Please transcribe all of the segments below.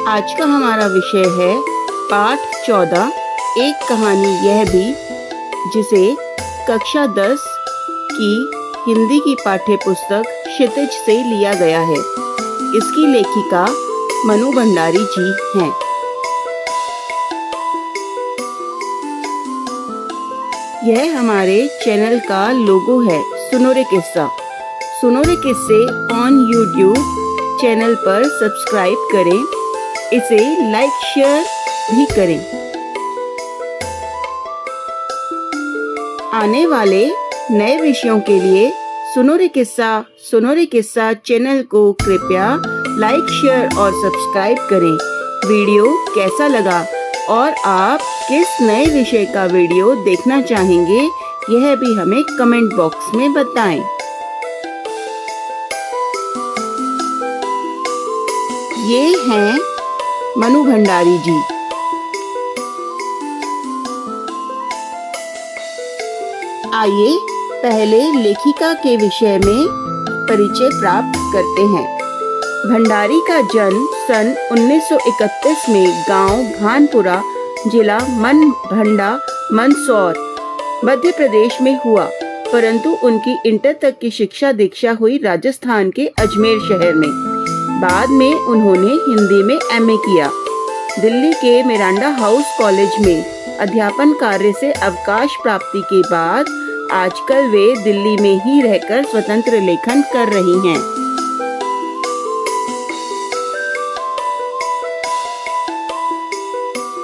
आज का हमारा विषय है पाठ 14, एक कहानी यह भी, जिसे कक्षा 10 की हिंदी की पाठ्य पुस्तक क्षितिज से लिया गया है। इसकी लेखिका मनु भंडारी जी हैं। यह हमारे चैनल का लोगो है, सुनो रे किस्सा। सुनो रे किस्से ऑन यूट्यूब चैनल पर सब्सक्राइब करें, इसे लाइक शेयर भी करें। आने वाले नए विषयों के लिए सुनो रे किस्सा चैनल को कृपया लाइक शेयर और सब्सक्राइब करें। वीडियो कैसा लगा और आप किस नए विषय का वीडियो देखना चाहेंगे, यह भी हमें कमेंट बॉक्स में बताएं। ये हैं मनु भंडारी जी। आइए पहले लेखिका के विषय में परिचय प्राप्त करते हैं। भंडारी का जन्म सन 1931 में गांव भानपुरा, जिला मनभंडा, मंदसौर, मध्य प्रदेश में हुआ, परंतु उनकी इंटर तक की शिक्षा दीक्षा हुई राजस्थान के अजमेर शहर में। बाद में उन्होंने हिंदी में एमए किया। दिल्ली के मिरांडा हाउस कॉलेज में अध्यापन कार्य से अवकाश प्राप्ति के बाद आजकल वे दिल्ली में ही रहकर स्वतंत्र लेखन कर रही हैं।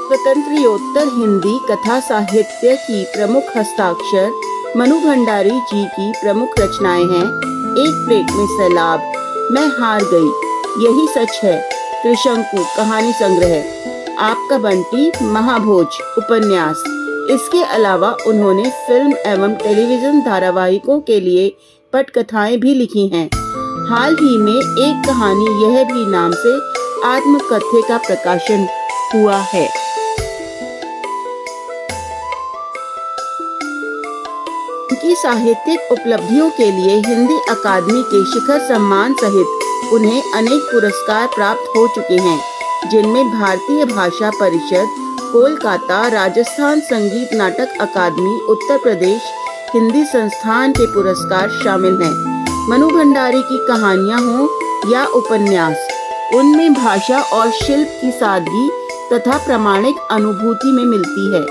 स्वतंत्रोत्तर हिंदी कथा साहित्य की प्रमुख हस्ताक्षर मनु भंडारी जी की प्रमुख रचनाएं हैं। एक प्लेट में सैलाब, मैं हार गई, यही सच है, त्रिशंकु कहानी संग्रह, आपका बंटी, महाभोज उपन्यास। इसके अलावा उन्होंने फिल्म एवं टेलीविजन धारावाहिकों के लिए पटकथाएं भी लिखी हैं। हाल ही में एक कहानी यह भी नाम से आत्मकथ्य का प्रकाशन हुआ है। उनकी साहित्यिक उपलब्धियों के लिए हिंदी अकादमी के शिखर सम्मान सहित उन्हें अनेक पुरस्कार प्राप्त हो चुके हैं, जिनमें भारतीय भाषा परिषद, कोलकाता राजस्थान संगीत नाटक अकादमी, उत्तर प्रदेश हिंदी संस्थान के पुरस्कार शामिल हैं। मनु भंडारी की कहानियां हों या उपन्यास, उनमें भाषा और शिल्प की सादगी तथा प्रामाणिक अनुभूति में मिलती है।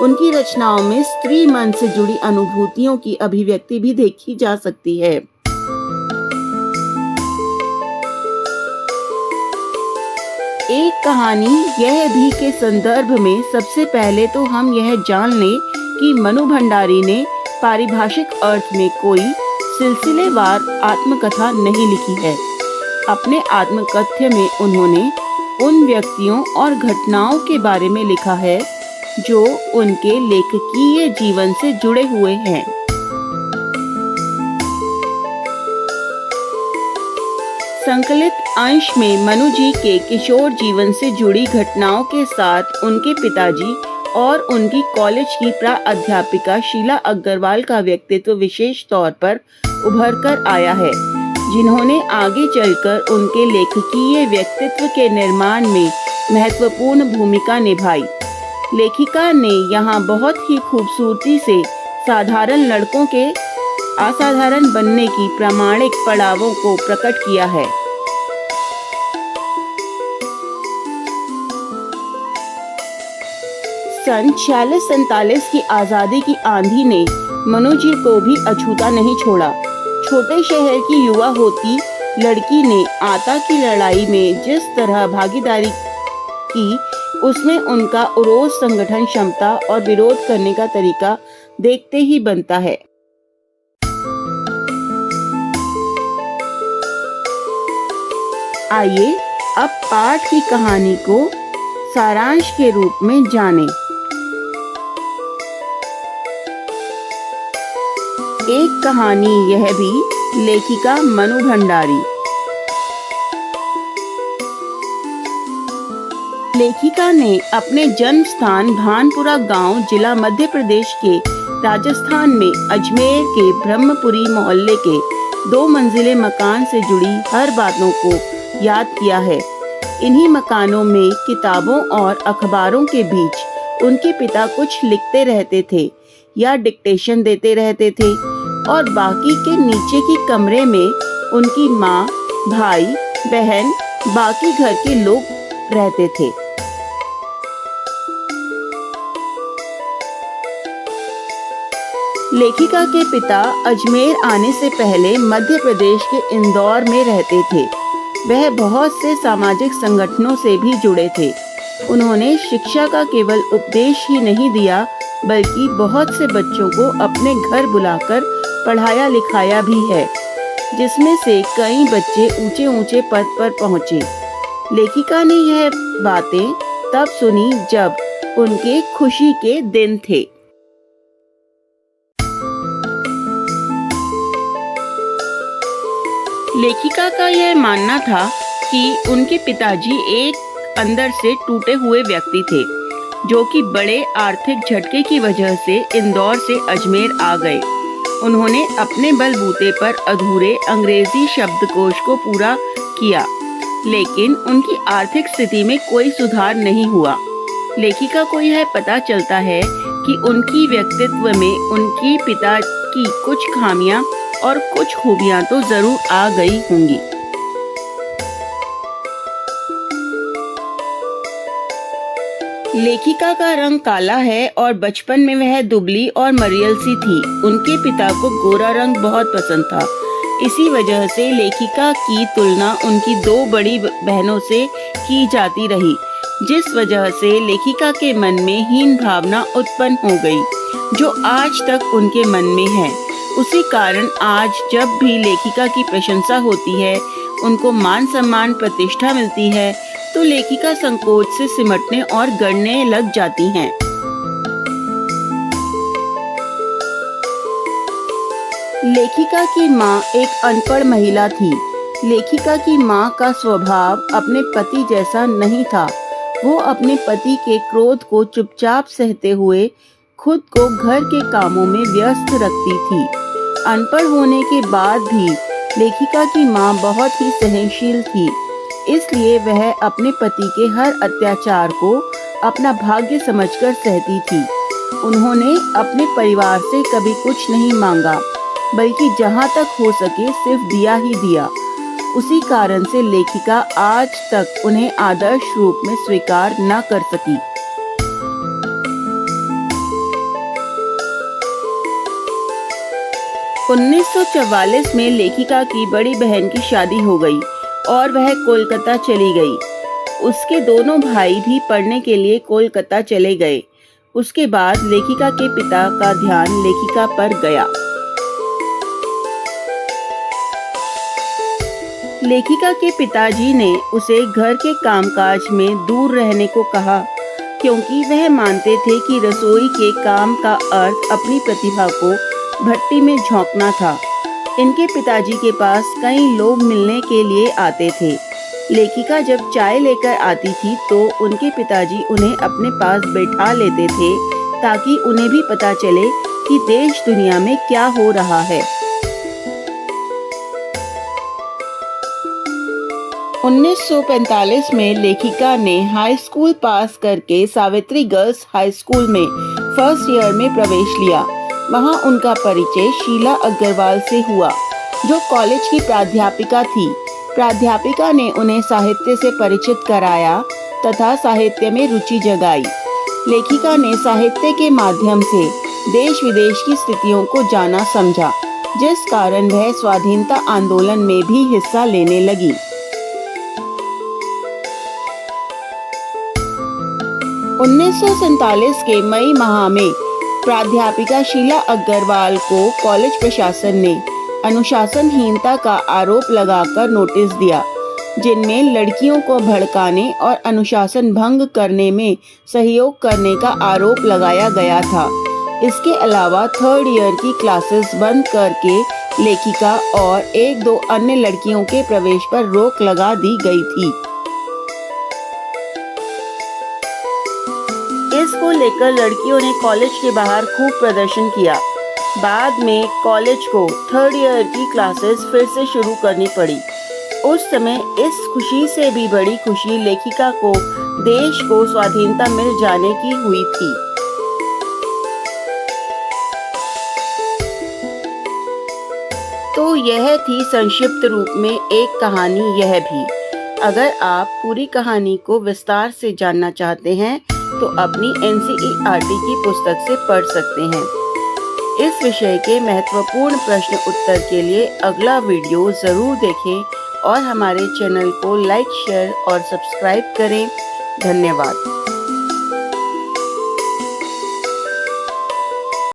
उनकी रचनाओं में स्त्री मन से जुड़ी अनुभूतियों की अभिव्यक्ति भी देखी जा सकती है। एक कहानी यह भी के संदर्भ में सबसे पहले तो हम यह जान लें कि मनु भंडारी ने पारिभाषिक अर्थ में कोई सिलसिलेवार आत्मकथा नहीं लिखी है। अपने आत्मकथ्य में उन्होंने उन व्यक्तियों और घटनाओं के बारे में लिखा है जो उनके लेखकीय जीवन से जुड़े हुए हैं। संकलित अंश में मनु जी के किशोर जीवन से जुड़ी घटनाओं के साथ उनके पिताजी और उनकी कॉलेज की प्राध्यापिका शीला अग्रवाल का व्यक्तित्व विशेष तौर पर उभर कर आया है, जिन्होंने आगे चलकर उनके लेखकीय व्यक्तित्व के निर्माण में महत्वपूर्ण भूमिका निभाई। लेखिका ने यहाँ बहुत ही खूबसूरती से साधारण लड़कों के असाधारण बनने की प्रामाणिक पड़ावों को प्रकट किया है। सन 46-47 की आजादी की आंधी ने मनु जी को भी अछूता नहीं छोड़ा। छोटे शहर की युवा होती लड़की ने आता की लड़ाई में जिस तरह भागीदारी की, उसमें उनका उरोज संगठन क्षमता और विरोध करने का तरीका देखते ही बनता है। आइए अब पाठ की कहानी को सारांश के रूप में जानें। एक कहानी यह भी, लेखिका मनु भंडारी। लेखिका ने अपने जन्म स्थान भानपुरा गांव, जिला मध्य प्रदेश के राजस्थान में अजमेर के ब्रह्मपुरी मोहल्ले के 2 मंजिले मकान से जुड़ी हर बातों को याद किया है। इन्हीं मकानों में किताबों और अखबारों के बीच उनके पिता कुछ लिखते रहते थे या डिक्टेशन देते रहते थे और बाकी के नीचे की कमरे में उनकी माँ, भाई, बहन, बाकी घर के लोग रहते थे। लेखिका के पिता अजमेर आने से पहले मध्य प्रदेश के इंदौर में रहते थे। वह बहुत से सामाजिक संगठनों से भी जुड़े थे। उन्होंने शिक्षा का केवल उपदेश ही नहीं दिया, बल्कि बहुत से बच्चों को अपने घर बुलाकर पढ़ाया लिखाया भी है, जिसमें से कई बच्चे ऊंचे ऊंचे पद पर पहुंचे। लेखिका ने यह बातें तब सुनी जब उनके खुशी के दिन थे। लेखिका का यह मानना था कि उनके पिताजी एक अंदर से टूटे हुए व्यक्ति थे, जो कि बड़े आर्थिक झटके की वजह से इंदौर से अजमेर आ गए। उन्होंने अपने बलबूते पर अधूरे अंग्रेजी शब्दकोश को पूरा किया, लेकिन उनकी आर्थिक स्थिति में कोई सुधार नहीं हुआ। लेखिका को यह पता चलता है कि उनकी व्यक्तित्व में उनके पिता की कुछ खामियां और कुछ खूबियां तो जरूर आ गई होंगी। लेखिका का रंग काला है और बचपन में वह दुबली और मरियल सी थी। उनके पिता को गोरा रंग बहुत पसंद था। इसी वजह से लेखिका की तुलना उनकी दो बड़ी बहनों से की जाती रही, जिस वजह से लेखिका के मन में हीन भावना उत्पन्न हो गई, जो आज तक उनके मन में है। उसी कारण आज जब भी लेखिका की प्रशंसा होती है, उनको मान सम्मान प्रतिष्ठा मिलती है, तो लेखिका संकोच से सिमटने और गड़ने लग जाती हैं। लेखिका की माँ एक अनपढ़ महिला थी। लेखिका की माँ का स्वभाव अपने पति जैसा नहीं था। वो अपने पति के क्रोध को चुपचाप सहते हुए खुद को घर के कामों में व्यस्त रखती थी। अनपढ़ होने के बाद भी लेखिका की माँ बहुत ही सहनशील थी, इसलिए वह अपने पति के हर अत्याचार को अपना भाग्य समझकर सहती थी। उन्होंने अपने परिवार से कभी कुछ नहीं मांगा, बल्कि जहाँ तक हो सके सिर्फ दिया ही दिया। उसी कारण से लेखिका आज तक उन्हें आदर्श रूप में स्वीकार न कर सकी। उन्नीस 1944 में लेखिका की बड़ी बहन की शादी हो गई और वह कोलकाता चली गई। उसके दोनों भाई भी पढ़ने के लिए कोलकाता चले गए। उसके बाद लेखिका के पिता का ध्यान लेखिका पर गया। लेखिका के पिताजी ने उसे घर के कामकाज में दूर रहने को कहा, क्योंकि वह मानते थे कि रसोई के काम का अर्थ अपनी प्रतिभा को भट्टी में झोंकना था। इनके पिताजी के पास कई लोग मिलने के लिए आते थे। लेखिका जब चाय लेकर आती थी तो उनके पिताजी उन्हें अपने पास बैठा लेते थे, ताकि उन्हें भी पता चले कि देश दुनिया में क्या हो रहा है। 1945 में लेखिका ने हाई स्कूल पास करके सावित्री गर्ल्स हाई स्कूल में फर्स्ट ईयर में प्रवेश लिया। वहां उनका परिचय शीला अग्रवाल से हुआ, जो कॉलेज की प्राध्यापिका थी। प्राध्यापिका ने उन्हें साहित्य से परिचित कराया तथा साहित्य में रुचि जगाई। लेखिका ने साहित्य के माध्यम से देश विदेश की स्थितियों को जाना समझा, जिस कारण वह स्वाधीनता आंदोलन में भी हिस्सा लेने लगी। 1947 के मई माह में प्राध्यापिका शीला अग्रवाल को कॉलेज प्रशासन ने अनुशासनहीनता का आरोप लगाकर नोटिस दिया, जिनमें लड़कियों को भड़काने और अनुशासन भंग करने में सहयोग करने का आरोप लगाया गया था। इसके अलावा थर्ड ईयर की क्लासेस बंद करके लेखिका और एक दो अन्य लड़कियों के प्रवेश पर रोक लगा दी गई थी। इसको लेकर लड़कियों ने कॉलेज के बाहर खूब प्रदर्शन किया। बाद में कॉलेज को थर्ड ईयर की क्लासेस फिर से शुरू करनी पड़ी। उस समय इस खुशी से भी बड़ी खुशी लेखिका को देश को स्वाधीनता मिल जाने की हुई थी। तो यह थी संक्षिप्त रूप में एक कहानी यह भी। अगर आप पूरी कहानी को विस्तार से जानना चाहते हैं तो अपनी NCERT की पुस्तक से पढ़ सकते हैं। इस विषय के महत्वपूर्ण प्रश्न उत्तर के लिए अगला वीडियो ज़रूर देखें और हमारे चैनल को लाइक, शेयर और सब्सक्राइब करें। धन्यवाद।